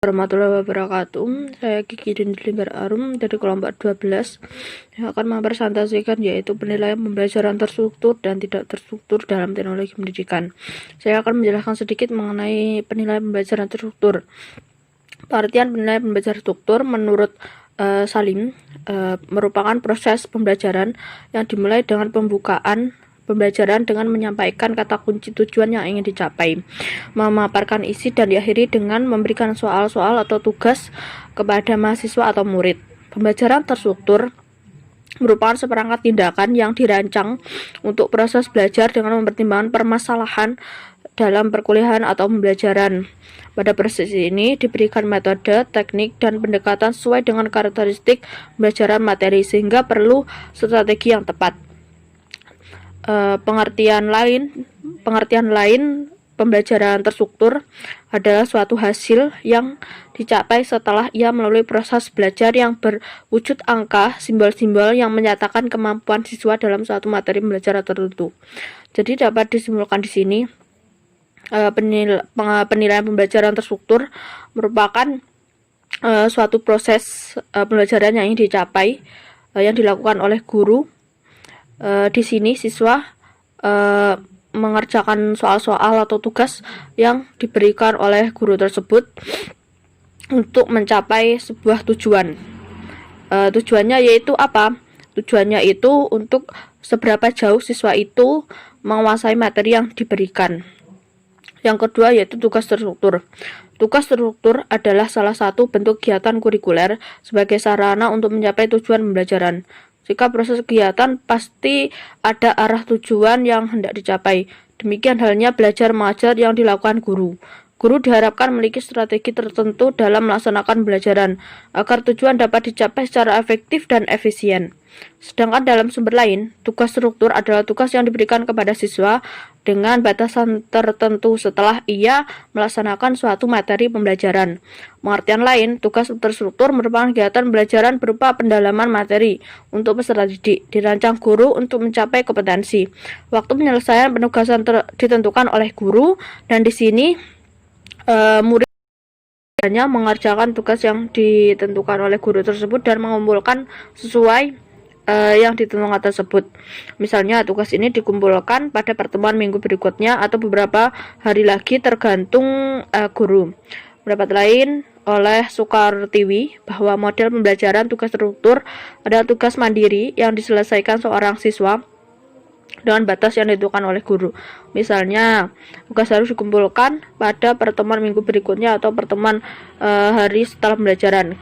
Warahmatullahi wabarakatuh. Saya Kiki Dinda Linggar Arum dari kelompok 12 yang akan mempresentasikan yaitu penilaian pembelajaran terstruktur dan tidak terstruktur dalam teknologi pendidikan. Saya akan menjelaskan sedikit mengenai penilaian pembelajaran terstruktur. Pengertian penilaian pembelajaran terstruktur menurut Salim merupakan proses pembelajaran yang dimulai dengan pembukaan pembelajaran dengan menyampaikan kata kunci tujuan yang ingin dicapai, memaparkan isi, dan diakhiri dengan memberikan soal-soal atau tugas kepada mahasiswa atau murid. Pembelajaran terstruktur merupakan seperangkat tindakan yang dirancang untuk proses belajar dengan mempertimbangkan permasalahan dalam perkuliahan atau pembelajaran. Pada proses ini diberikan metode, teknik, dan pendekatan sesuai dengan karakteristik pembelajaran materi sehingga perlu strategi yang tepat. Pengertian lain pembelajaran terstruktur adalah suatu hasil yang dicapai setelah ia melalui proses belajar yang berwujud angka, simbol-simbol yang menyatakan kemampuan siswa dalam suatu materi pembelajaran tertentu. Jadi dapat disimpulkan di sini penilaian pembelajaran terstruktur merupakan suatu proses pembelajaran yang ingin dicapai yang dilakukan oleh guru. Di sini siswa mengerjakan soal-soal atau tugas yang diberikan oleh guru tersebut untuk mencapai sebuah tujuan. Tujuannya yaitu apa? Tujuannya itu untuk seberapa jauh siswa itu menguasai materi yang diberikan. Yang kedua yaitu tugas terstruktur. Tugas terstruktur adalah salah satu bentuk kegiatan kurikuler sebagai sarana untuk mencapai tujuan pembelajaran. Jika proses kegiatan pasti ada arah tujuan yang hendak dicapai. Demikian halnya belajar mengajar yang dilakukan guru. Guru diharapkan memiliki strategi tertentu dalam melaksanakan pembelajaran agar tujuan dapat dicapai secara efektif dan efisien. Sedangkan dalam sumber lain, tugas struktur adalah tugas yang diberikan kepada siswa dengan batasan tertentu setelah ia melaksanakan suatu materi pembelajaran. Pengertian lain, tugas terstruktur merupakan kegiatan pembelajaran berupa pendalaman materi untuk peserta didik, dirancang guru untuk mencapai kompetensi. Waktu penyelesaian penugasan ditentukan oleh guru, dan di sini murid hanya mengerjakan tugas yang ditentukan oleh guru tersebut dan mengumpulkan sesuai yang ditentukan tersebut. Misalnya tugas ini dikumpulkan pada pertemuan minggu berikutnya atau beberapa hari lagi tergantung guru. Pendapat lain oleh Sukartiwi bahwa model pembelajaran tugas terstruktur adalah tugas mandiri yang diselesaikan seorang siswa dengan batas yang ditentukan oleh guru. Misalnya, tugas harus dikumpulkan pada pertemuan minggu berikutnya atau pertemuan hari setelah pembelajaran.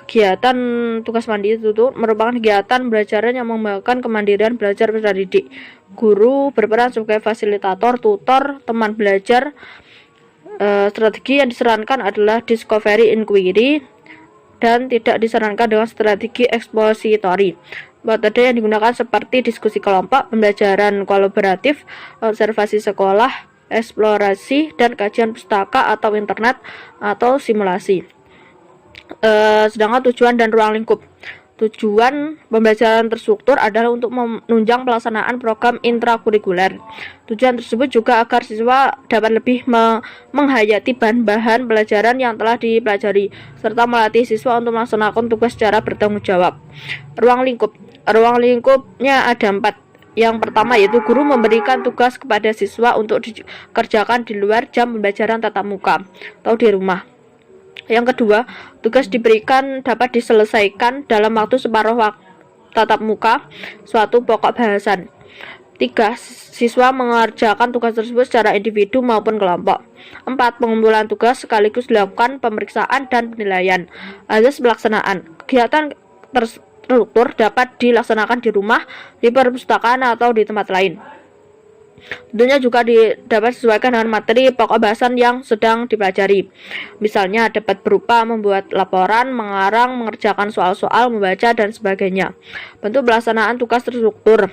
Kegiatan tugas mandiri itu merupakan kegiatan pembelajaran yang mengembangkan kemandirian belajar peserta didik. Guru berperan sebagai fasilitator, tutor, teman belajar. Strategi yang disarankan adalah discovery inquiry dan tidak disarankan dengan strategi expository. Metode yang digunakan seperti diskusi kelompok, pembelajaran kolaboratif, observasi sekolah, eksplorasi, dan kajian pustaka atau internet atau simulasi. Sedangkan tujuan dan ruang lingkup. Tujuan pembelajaran terstruktur adalah untuk menunjang pelaksanaan program intrakurikuler. Tujuan tersebut juga agar siswa dapat lebih menghayati bahan-bahan pelajaran yang telah dipelajari, serta melatih siswa untuk melaksanakan tugas secara bertanggung jawab. Ruang lingkup. Ruang lingkupnya ada 4. Yang pertama yaitu guru memberikan tugas kepada siswa untuk dikerjakan di luar jam pembelajaran tatap muka atau di rumah. Yang kedua, tugas diberikan dapat diselesaikan dalam waktu separuh waktu tatap muka suatu pokok bahasan. 3. Siswa mengerjakan tugas tersebut secara individu maupun kelompok. 4. Pengumpulan tugas sekaligus dilakukan pemeriksaan dan penilaian. Azas pelaksanaan. Kegiatan terstruktur dapat dilaksanakan di rumah, di perpustakaan, atau di tempat lain. Tentunya juga dapat disesuaikan dengan materi pokok bahasan yang sedang dipelajari. Misalnya dapat berupa membuat laporan, mengarang, mengerjakan soal-soal, membaca, dan sebagainya. Bentuk pelaksanaan tugas terstruktur.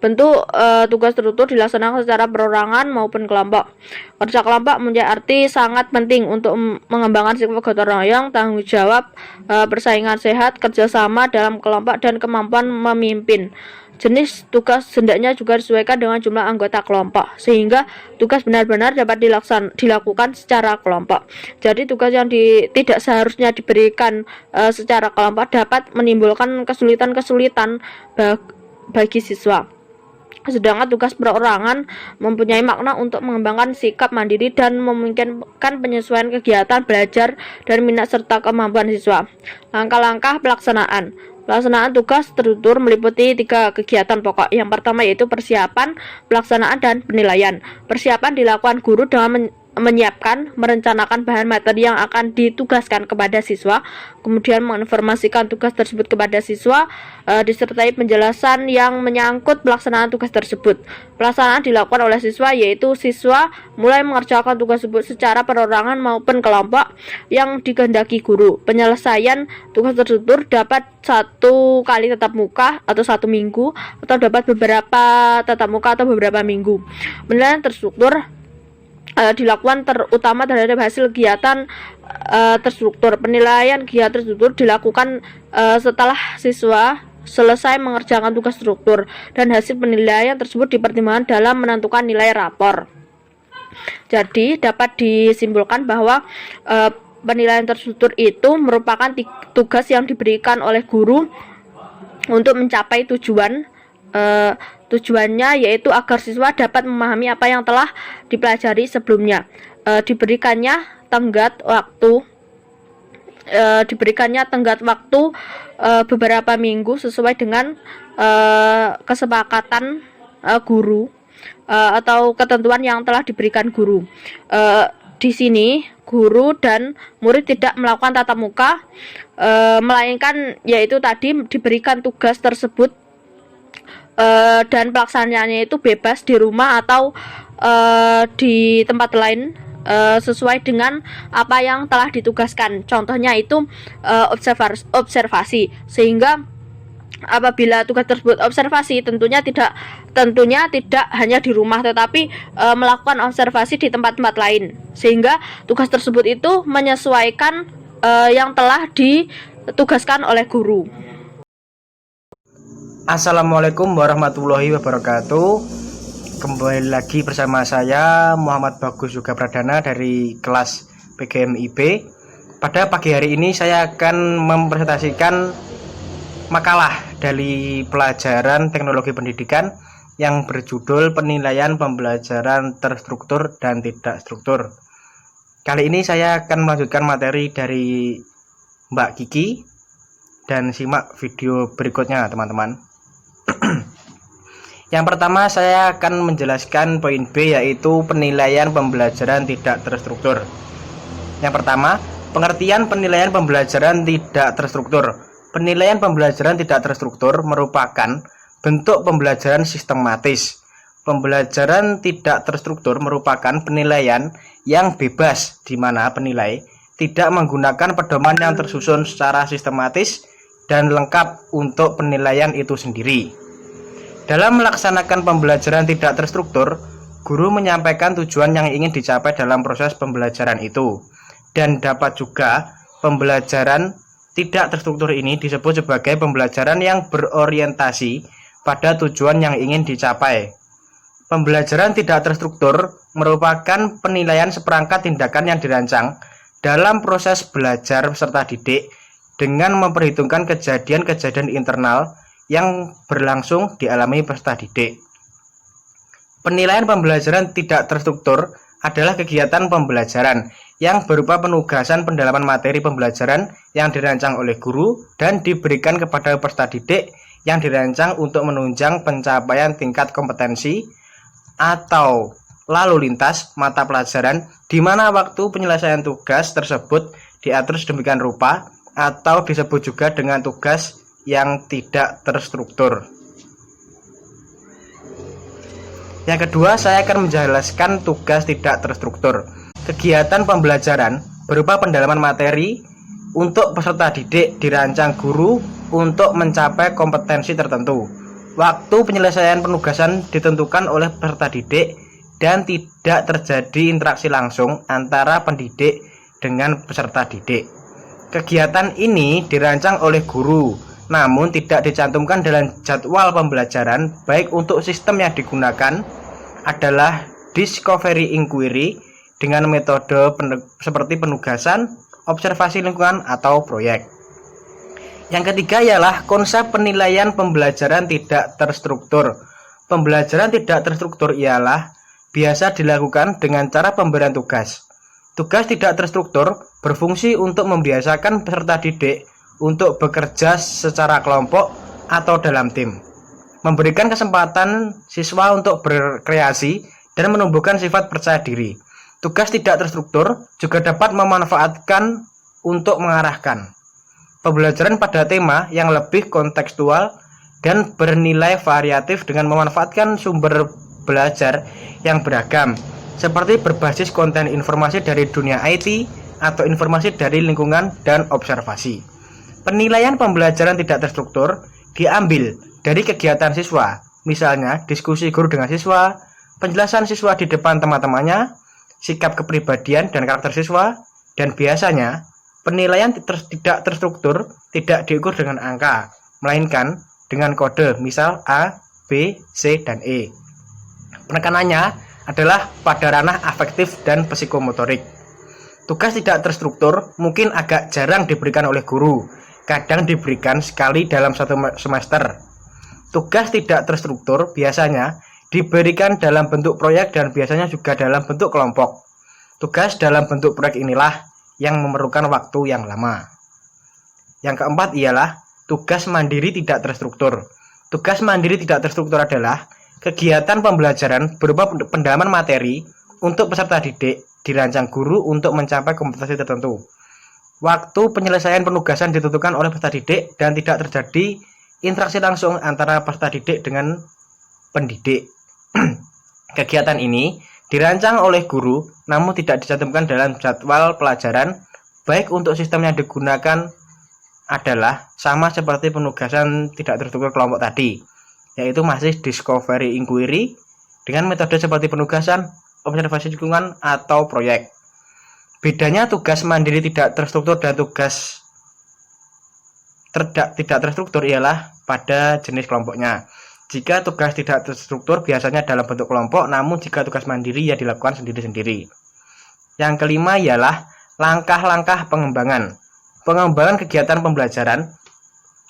Bentuk tugas terstruktur dilaksanakan secara perorangan maupun kelompok. Kerja kelompok mempunyai arti sangat penting untuk mengembangkan sifat gotong royong, tanggung jawab, persaingan sehat, kerjasama dalam kelompok, dan kemampuan memimpin. Jenis tugas hendaknya juga disesuaikan dengan jumlah anggota kelompok, sehingga tugas benar-benar dapat dilakukan secara kelompok. Jadi tugas yang tidak seharusnya diberikan secara kelompok dapat menimbulkan kesulitan-kesulitan bagi siswa. Sedangkan tugas perorangan mempunyai makna untuk mengembangkan sikap mandiri dan memungkinkan penyesuaian kegiatan belajar dan minat serta kemampuan siswa. Langkah-langkah pelaksanaan. Pelaksanaan tugas terstruktur meliputi 3 kegiatan pokok. Yang pertama yaitu persiapan, pelaksanaan, dan penilaian. Persiapan dilakukan guru dengan menyiapkan, merencanakan bahan materi yang akan ditugaskan kepada siswa, kemudian menginformasikan tugas tersebut kepada siswa, disertai penjelasan yang menyangkut pelaksanaan tugas tersebut. Pelaksanaan dilakukan oleh siswa, yaitu siswa mulai mengerjakan tugas tersebut secara perorangan maupun kelompok yang dikehendaki guru. Penyelesaian tugas terstruktur dapat 1 kali tatap muka atau 1 minggu, atau dapat beberapa tatap muka atau beberapa minggu. Penilaian terstruktur dilakukan terutama terhadap hasil kegiatan terstruktur. Penilaian kegiatan terstruktur dilakukan setelah siswa selesai mengerjakan tugas struktur, dan hasil penilaian tersebut dipertimbangkan dalam menentukan nilai rapor. Jadi dapat disimpulkan bahwa penilaian terstruktur itu merupakan tugas yang diberikan oleh guru untuk mencapai tujuan. Tujuannya yaitu agar siswa dapat memahami apa yang telah dipelajari sebelumnya. Diberikannya tenggat waktu beberapa minggu sesuai dengan kesepakatan guru atau ketentuan yang telah diberikan guru. Di sini guru dan murid tidak melakukan tatap muka, melainkan yaitu tadi diberikan tugas tersebut dan pelaksanaannya itu bebas di rumah atau di tempat lain sesuai dengan apa yang telah ditugaskan. Contohnya itu observasi. Sehingga apabila tugas tersebut observasi, tentunya tidak hanya di rumah, tetapi melakukan observasi di tempat-tempat lain, sehingga tugas tersebut itu menyesuaikan yang telah ditugaskan oleh guru. Assalamualaikum warahmatullahi wabarakatuh. Kembali lagi bersama saya Muhammad Bagus Yoga Pradana dari kelas PGMIB. Pada pagi hari ini saya akan mempresentasikan makalah dari pelajaran teknologi pendidikan yang berjudul penilaian pembelajaran terstruktur dan tidak struktur. Kali ini saya akan melanjutkan materi dari Mbak Kiki, dan simak video berikutnya teman-teman. Yang pertama saya akan menjelaskan poin B, yaitu penilaian pembelajaran tidak terstruktur. Yang pertama, pengertian penilaian pembelajaran tidak terstruktur. Penilaian pembelajaran tidak terstruktur merupakan bentuk pembelajaran sistematis. Pembelajaran tidak terstruktur merupakan penilaian yang bebas, di mana penilai tidak menggunakan pedoman yang tersusun secara sistematis dan lengkap untuk penilaian itu sendiri. Dalam melaksanakan pembelajaran tidak terstruktur, guru menyampaikan tujuan yang ingin dicapai dalam proses pembelajaran itu. Dan dapat juga pembelajaran tidak terstruktur ini disebut sebagai pembelajaran yang berorientasi pada tujuan yang ingin dicapai. Pembelajaran tidak terstruktur merupakan penilaian seperangkat tindakan yang dirancang dalam proses belajar peserta didik dengan memperhitungkan kejadian-kejadian internal yang berlangsung dialami peserta didik. Penilaian pembelajaran tidak terstruktur adalah kegiatan pembelajaran yang berupa penugasan pendalaman materi pembelajaran yang dirancang oleh guru dan diberikan kepada peserta didik yang dirancang untuk menunjang pencapaian tingkat kompetensi atau lalu lintas mata pelajaran, di mana waktu penyelesaian tugas tersebut diatur sedemikian rupa, atau disebut juga dengan tugas yang tidak terstruktur. Yang kedua, saya akan menjelaskan tugas tidak terstruktur. Kegiatan pembelajaran berupa pendalaman materi untuk peserta didik dirancang guru untuk mencapai kompetensi tertentu. Waktu penyelesaian penugasan ditentukan oleh peserta didik dan tidak terjadi interaksi langsung antara pendidik dengan peserta didik. Kegiatan ini dirancang oleh guru namun tidak dicantumkan dalam jadwal pembelajaran, baik untuk sistem yang digunakan adalah discovery inquiry dengan metode seperti penugasan, observasi lingkungan, atau proyek. Yang ketiga ialah konsep penilaian pembelajaran tidak terstruktur. Pembelajaran tidak terstruktur ialah biasa dilakukan dengan cara pemberian tugas. Tugas tidak terstruktur berfungsi untuk membiasakan peserta didik untuk bekerja secara kelompok atau dalam tim, memberikan kesempatan siswa untuk berkreasi dan menumbuhkan sifat percaya diri. Tugas tidak terstruktur juga dapat memanfaatkan untuk mengarahkan pembelajaran pada tema yang lebih kontekstual dan bernilai variatif dengan memanfaatkan sumber belajar yang beragam, seperti berbasis konten informasi dari dunia IT atau informasi dari lingkungan dan observasi. Penilaian pembelajaran tidak terstruktur diambil dari kegiatan siswa, misalnya diskusi guru dengan siswa, penjelasan siswa di depan teman-temannya, sikap kepribadian dan karakter siswa, dan biasanya penilaian tidak terstruktur tidak diukur dengan angka, melainkan dengan kode, misal A, B, C, dan E. Penekanannya adalah pada ranah afektif dan psikomotorik. Tugas tidak terstruktur mungkin agak jarang diberikan oleh guru, kadang diberikan sekali dalam satu semester. Tugas tidak terstruktur biasanya diberikan dalam bentuk proyek dan biasanya juga dalam bentuk kelompok. Tugas dalam bentuk proyek inilah yang memerlukan waktu yang lama. Yang keempat ialah tugas mandiri tidak terstruktur. Tugas mandiri tidak terstruktur adalah kegiatan pembelajaran berupa pendalaman materi untuk peserta didik dirancang guru untuk mencapai kompetensi tertentu. Waktu penyelesaian penugasan ditentukan oleh peserta didik dan tidak terjadi interaksi langsung antara peserta didik dengan pendidik. Kegiatan ini dirancang oleh guru namun tidak dicantumkan dalam jadwal pelajaran, baik untuk sistem yang digunakan adalah sama seperti penugasan tidak terstruktur kelompok tadi, yaitu masih discovery inquiry dengan metode seperti penugasan, observasi lingkungan, atau proyek. Bedanya tugas mandiri tidak terstruktur dan tugas tidak terstruktur ialah pada jenis kelompoknya. Jika tugas tidak terstruktur biasanya dalam bentuk kelompok, namun jika tugas mandiri ya dilakukan sendiri-sendiri. Yang kelima ialah langkah-langkah pengembangan. Pengembangan kegiatan pembelajaran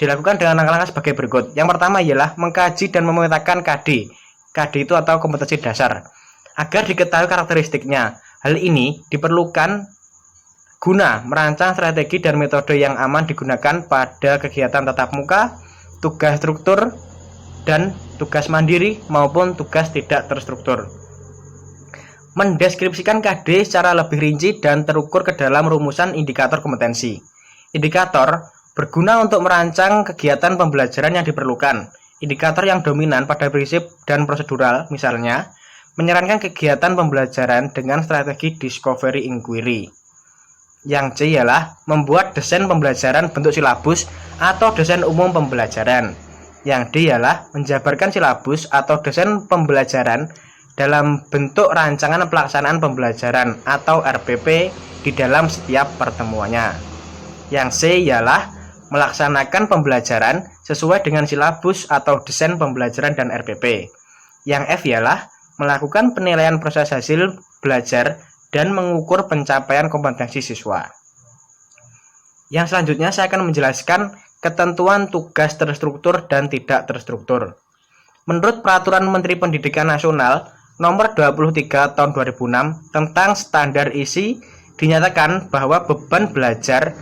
dilakukan dengan langkah-langkah sebagai berikut. Yang pertama ialah mengkaji dan memetakan KD. KD itu atau kompetensi dasar, agar diketahui karakteristiknya. Hal ini diperlukan guna merancang strategi dan metode yang aman digunakan pada kegiatan tatap muka, tugas struktur, dan tugas mandiri maupun tugas tidak terstruktur. Mendeskripsikan KD secara lebih rinci dan terukur ke dalam rumusan indikator kompetensi. Indikator berguna untuk merancang kegiatan pembelajaran yang diperlukan. Indikator yang dominan pada prinsip dan prosedural, misalnya, menyarankan kegiatan pembelajaran dengan strategi discovery inquiry. Yang C ialah membuat desain pembelajaran bentuk silabus atau desain umum pembelajaran. Yang D ialah menjabarkan silabus atau desain pembelajaran dalam bentuk rancangan pelaksanaan pembelajaran atau RPP di dalam setiap pertemuannya. Yang C ialah melaksanakan pembelajaran sesuai dengan silabus atau desain pembelajaran dan RPP. Yang F ialah melakukan penilaian proses hasil belajar dan mengukur pencapaian kompetensi siswa. Yang selanjutnya saya akan menjelaskan ketentuan tugas terstruktur dan tidak terstruktur. Menurut Peraturan Menteri Pendidikan Nasional Nomor 23 Tahun 2006 tentang standar isi, dinyatakan bahwa beban belajar,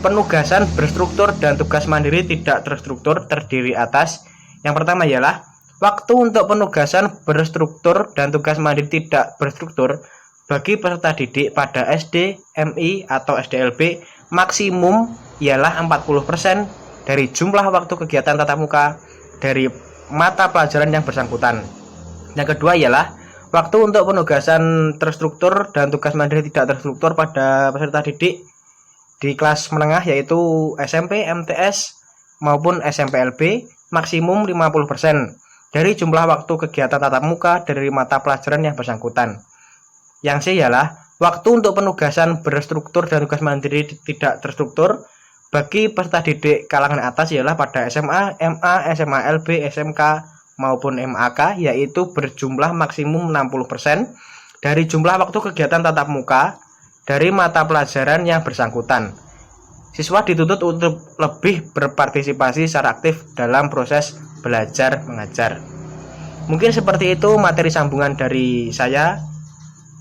penugasan berstruktur, dan tugas mandiri tidak terstruktur terdiri atas yang pertama ialah waktu untuk penugasan berstruktur dan tugas mandiri tidak berstruktur bagi peserta didik pada SD, MI, atau SDLB maksimum ialah 40% dari jumlah waktu kegiatan tatap muka dari mata pelajaran yang bersangkutan. Yang kedua ialah waktu untuk penugasan terstruktur dan tugas mandiri tidak terstruktur pada peserta didik di kelas menengah yaitu SMP, MTS, maupun SMPLB maksimum 50% dari jumlah waktu kegiatan tatap muka dari mata pelajaran yang bersangkutan. Yang C ialah waktu untuk penugasan berstruktur dan tugas mandiri tidak terstruktur bagi peserta didik kalangan atas ialah pada SMA, MA, SMA LB, SMK maupun MAK, yaitu berjumlah maksimum 60% dari jumlah waktu kegiatan tatap muka dari mata pelajaran yang bersangkutan. Siswa dituntut untuk lebih berpartisipasi secara aktif dalam proses belajar mengajar. Mungkin seperti itu materi sambungan dari saya.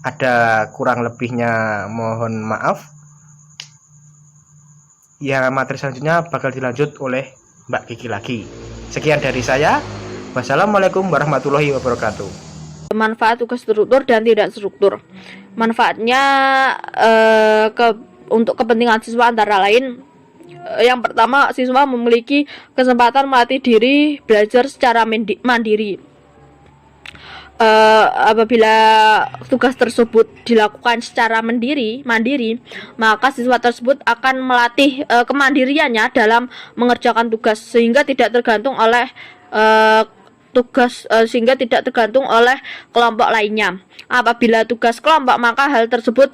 Ada kurang lebihnya mohon maaf. Ya, materi selanjutnya bakal dilanjut oleh Mbak Kiki lagi. Sekian dari saya. Wassalamualaikum warahmatullahi wabarakatuh. Manfaat tugas struktur dan tidak struktur. Manfaatnya untuk kepentingan siswa antara lain, yang pertama, siswa memiliki kesempatan melatih diri belajar secara mandiri. Apabila tugas tersebut dilakukan secara mandiri, maka siswa tersebut akan melatih kemandiriannya dalam mengerjakan tugas sehingga tidak tergantung oleh kelompok lainnya. Apabila tugas kelompok, maka hal tersebut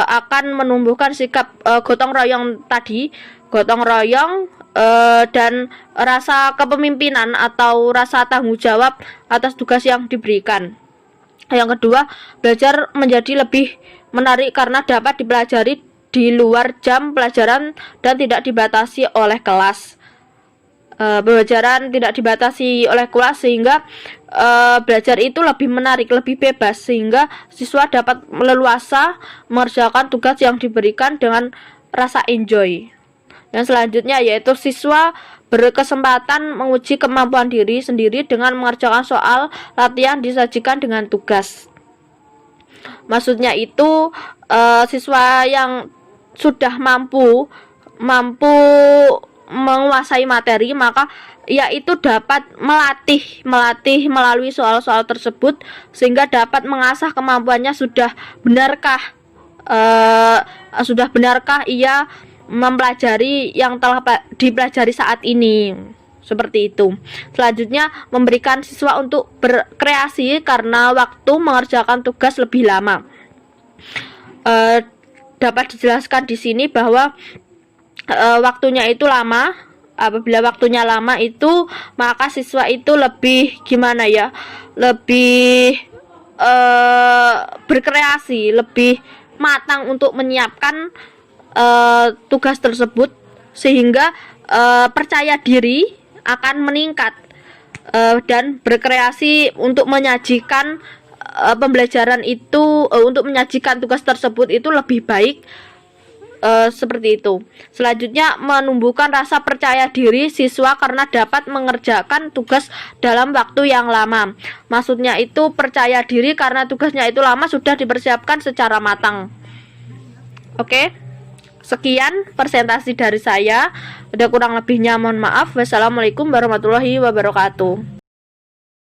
akan menumbuhkan sikap gotong royong dan rasa kepemimpinan atau rasa tanggung jawab atas tugas yang diberikan. Yang kedua, belajar menjadi lebih menarik karena dapat dipelajari di luar jam pelajaran dan tidak dibatasi oleh kelas. Pembelajaran tidak dibatasi oleh kelas sehingga belajar itu lebih menarik, lebih bebas, sehingga siswa dapat leluasa mengerjakan tugas yang diberikan dengan rasa enjoy. Dan selanjutnya yaitu siswa berkesempatan menguji kemampuan diri sendiri dengan mengerjakan soal latihan disajikan dengan tugas. Maksudnya itu siswa yang sudah mampu menguasai materi, maka ia itu dapat melatih melalui soal-soal tersebut sehingga dapat mengasah kemampuannya. Sudah benarkah ia mempelajari yang telah dipelajari saat ini, seperti itu. Selanjutnya, memberikan siswa untuk berkreasi karena waktu mengerjakan tugas lebih lama. Dapat dijelaskan di sini bahwa waktunya itu lama. Apabila waktunya lama itu, maka siswa itu lebih berkreasi, lebih matang untuk menyiapkan tugas tersebut, sehingga percaya diri akan meningkat dan berkreasi untuk menyajikan pembelajaran itu, untuk menyajikan tugas tersebut itu lebih baik. Seperti itu. Selanjutnya, menumbuhkan rasa percaya diri siswa karena dapat mengerjakan tugas dalam waktu yang lama. Maksudnya itu percaya diri karena tugasnya itu lama, sudah dipersiapkan secara matang. Oke, sekian presentasi dari saya. Ada kurang lebihnya mohon maaf. Wassalamualaikum warahmatullahi wabarakatuh.